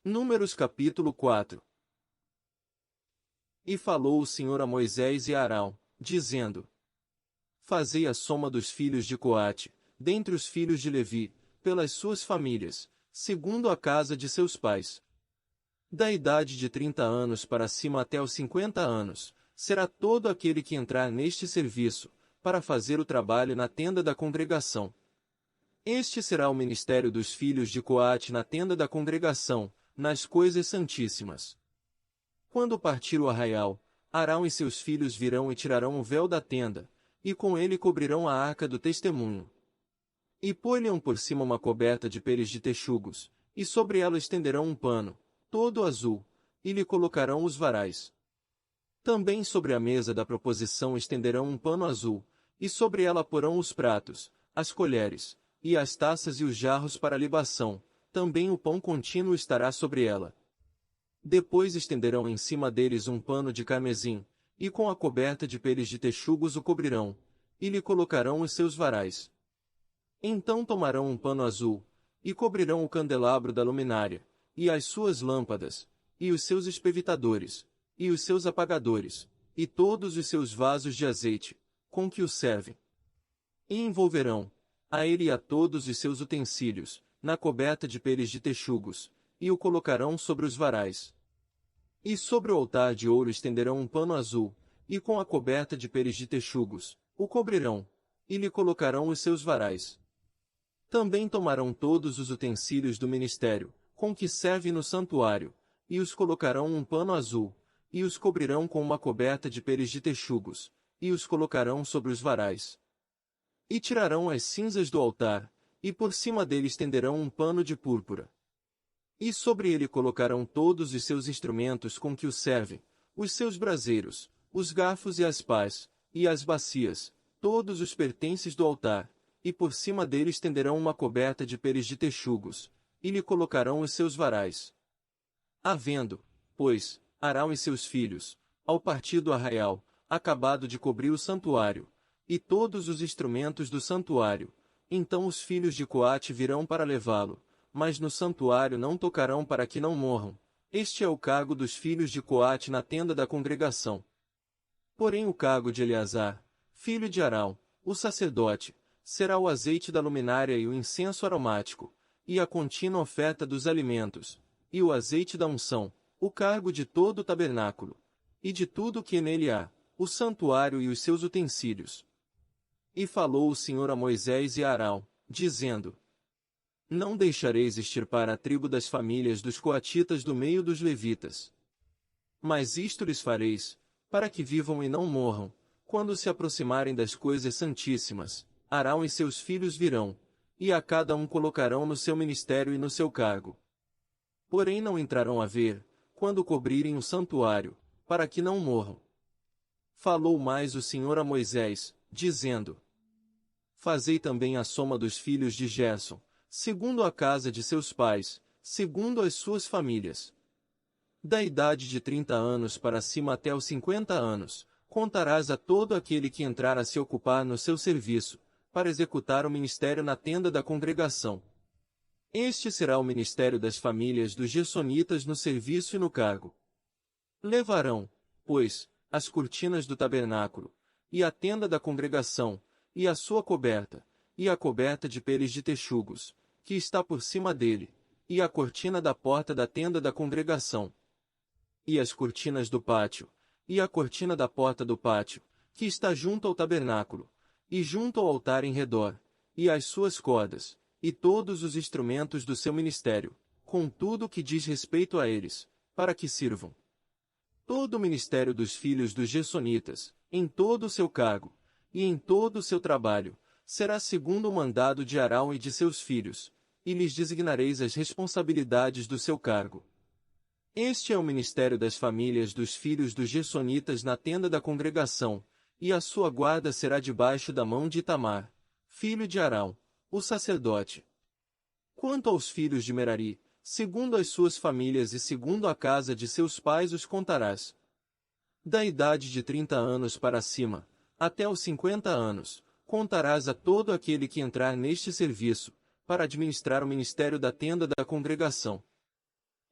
Números capítulo 4. E falou o Senhor a Moisés e a Arão, dizendo: Fazei a soma dos filhos de Coate, dentre os filhos de Levi, pelas suas famílias, segundo a casa de seus pais. Da idade de 30 anos para cima até os 50 anos, será todo aquele que entrar neste serviço, para fazer o trabalho na tenda da congregação. Este será o ministério dos filhos de Coate na tenda da congregação, nas coisas santíssimas. Quando partir o arraial, Arão e seus filhos virão e tirarão o véu da tenda, e com ele cobrirão a arca do testemunho. E pôr-lhe-ão por cima uma coberta de peles de texugos, e sobre ela estenderão um pano, todo azul, e lhe colocarão os varais. Também sobre a mesa da proposição estenderão um pano azul, e sobre ela porão os pratos, as colheres, e as taças e os jarros para libação, também o pão contínuo estará sobre ela. Depois estenderão em cima deles um pano de carmesim, e com a coberta de peles de texugos o cobrirão, e lhe colocarão os seus varais. Então tomarão um pano azul, e cobrirão o candelabro da luminária, e as suas lâmpadas, e os seus espevitadores, e os seus apagadores, e todos os seus vasos de azeite, com que o servem. E envolverão, a ele e a todos os seus utensílios, na coberta de peles de texugos, e o colocarão sobre os varais. E sobre o altar de ouro estenderão um pano azul, e com a coberta de peles de texugos, o cobrirão, e lhe colocarão os seus varais. Também tomarão todos os utensílios do ministério, com que serve no santuário, e os colocarão um pano azul, e os cobrirão com uma coberta de peles de texugos, e os colocarão sobre os varais. E tirarão as cinzas do altar, e por cima dele estenderão um pano de púrpura. E sobre ele colocarão todos os seus instrumentos com que o servem, os seus braseiros, os garfos e as pás, e as bacias, todos os pertences do altar, e por cima dele estenderão uma coberta de peles de texugos, e lhe colocarão os seus varais. Havendo, pois, Arão e seus filhos, ao partir do arraial, acabado de cobrir o santuário, e todos os instrumentos do santuário, então os filhos de Coate virão para levá-lo, mas no santuário não tocarão para que não morram. Este é o cargo dos filhos de Coate na tenda da congregação. Porém o cargo de Eleazar, filho de Arão, o sacerdote, será o azeite da luminária e o incenso aromático, e a contínua oferta dos alimentos, e o azeite da unção, o cargo de todo o tabernáculo, e de tudo o que nele há, o santuário e os seus utensílios. E falou o Senhor a Moisés e a Arão, dizendo: Não deixareis extirpar a tribo das famílias dos coatitas do meio dos levitas. Mas isto lhes fareis, para que vivam e não morram, quando se aproximarem das coisas santíssimas. Arão e seus filhos virão, e a cada um colocarão no seu ministério e no seu cargo. Porém não entrarão a ver, quando cobrirem o santuário, para que não morram. Falou mais o Senhor a Moisés, dizendo: Fazei também a soma dos filhos de Gersom, segundo a casa de seus pais, segundo as suas famílias. Da idade de 30 anos para cima até os 50 anos, contarás a todo aquele que entrar a se ocupar no seu serviço, para executar o ministério na tenda da congregação. Este será o ministério das famílias dos gersonitas no serviço e no cargo. Levarão, pois, as cortinas do tabernáculo, e a tenda da congregação, e a sua coberta, e a coberta de peles de texugos, que está por cima dele, e a cortina da porta da tenda da congregação, e as cortinas do pátio, e a cortina da porta do pátio, que está junto ao tabernáculo, e junto ao altar em redor, e as suas cordas, e todos os instrumentos do seu ministério, com tudo o que diz respeito a eles, para que sirvam. Todo o ministério dos filhos dos gersonitas, em todo o seu cargo, e em todo o seu trabalho, será segundo o mandado de Arão e de seus filhos, e lhes designareis as responsabilidades do seu cargo. Este é o ministério das famílias dos filhos dos gersonitas na tenda da congregação, e a sua guarda será debaixo da mão de Itamar, filho de Arão, o sacerdote. Quanto aos filhos de Merari, segundo as suas famílias e segundo a casa de seus pais os contarás. Da idade de 30 anos para cima, até os 50 anos, contarás a todo aquele que entrar neste serviço, para administrar o ministério da tenda da congregação.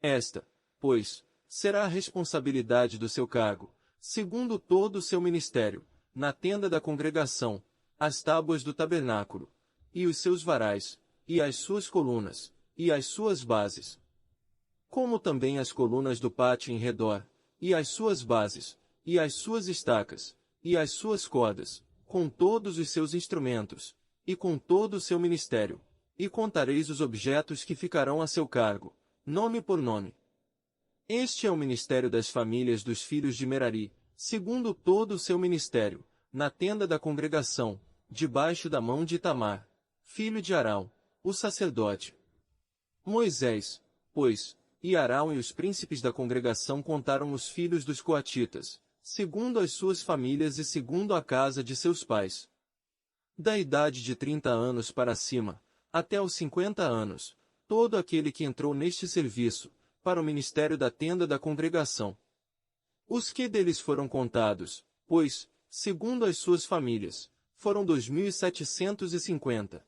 Esta, pois, será a responsabilidade do seu cargo, segundo todo o seu ministério, na tenda da congregação, as tábuas do tabernáculo, e os seus varais, e as suas colunas, e as suas bases. Como também as colunas do pátio em redor, e as suas bases, e as suas estacas, e as suas cordas, com todos os seus instrumentos, e com todo o seu ministério, e contareis os objetos que ficarão a seu cargo, nome por nome. Este é o ministério das famílias dos filhos de Merari, segundo todo o seu ministério, na tenda da congregação, debaixo da mão de Itamar, filho de Arão, o sacerdote. Moisés, pois, e Arão e os príncipes da congregação contaram os filhos dos coatitas, segundo as suas famílias e segundo a casa de seus pais. Da idade de 30 anos para cima, até os 50 anos, todo aquele que entrou neste serviço, para o ministério da tenda da congregação. Os que deles foram contados, pois, segundo as suas famílias, foram 2.750.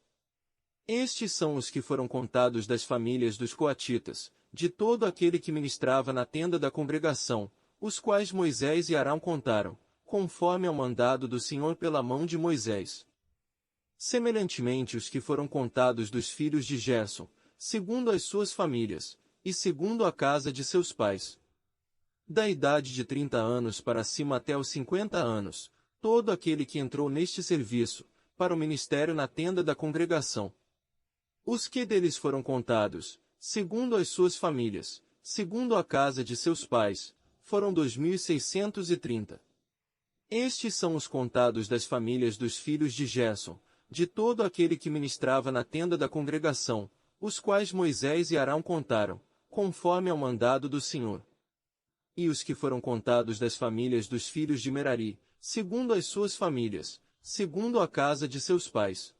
Estes são os que foram contados das famílias dos coatitas, de todo aquele que ministrava na tenda da congregação, os quais Moisés e Arão contaram, conforme ao mandado do Senhor pela mão de Moisés. Semelhantemente os que foram contados dos filhos de Gerson, segundo as suas famílias, e segundo a casa de seus pais. Da idade de 30 anos para cima até os 50 anos, todo aquele que entrou neste serviço, para o ministério na tenda da congregação. Os que deles foram contados, segundo as suas famílias, segundo a casa de seus pais, foram 2.630. Estes são os contados das famílias dos filhos de Gerson, de todo aquele que ministrava na tenda da congregação, os quais Moisés e Arão contaram, conforme ao mandado do Senhor. E os que foram contados das famílias dos filhos de Merari, segundo as suas famílias, segundo a casa de seus pais.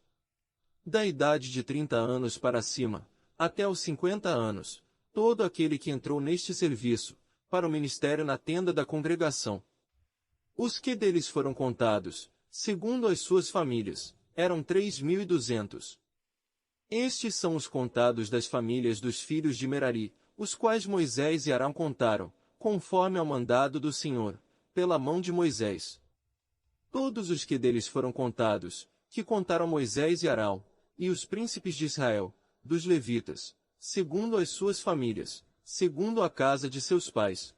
Da idade de 30 anos para cima, até os 50 anos, todo aquele que entrou neste serviço, para o ministério na tenda da congregação. Os que deles foram contados, segundo as suas famílias, eram 3.200. Estes são os contados das famílias dos filhos de Merari, os quais Moisés e Arão contaram, conforme ao mandado do Senhor, pela mão de Moisés. Todos os que deles foram contados, que contaram Moisés e Arão, e os príncipes de Israel, dos levitas, segundo as suas famílias, segundo a casa de seus pais.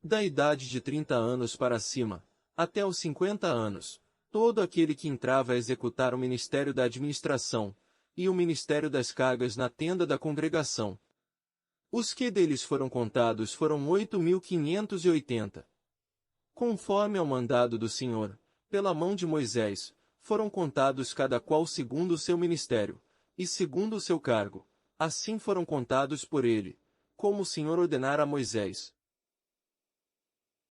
Da idade de 30 anos para cima, até os 50 anos, todo aquele que entrava a executar o ministério da administração, e o ministério das cargas na tenda da congregação. Os que deles foram contados foram 8.580. Conforme ao mandado do Senhor, pela mão de Moisés, foram contados cada qual segundo o seu ministério, e segundo o seu cargo, assim foram contados por ele, como o Senhor ordenara a Moisés.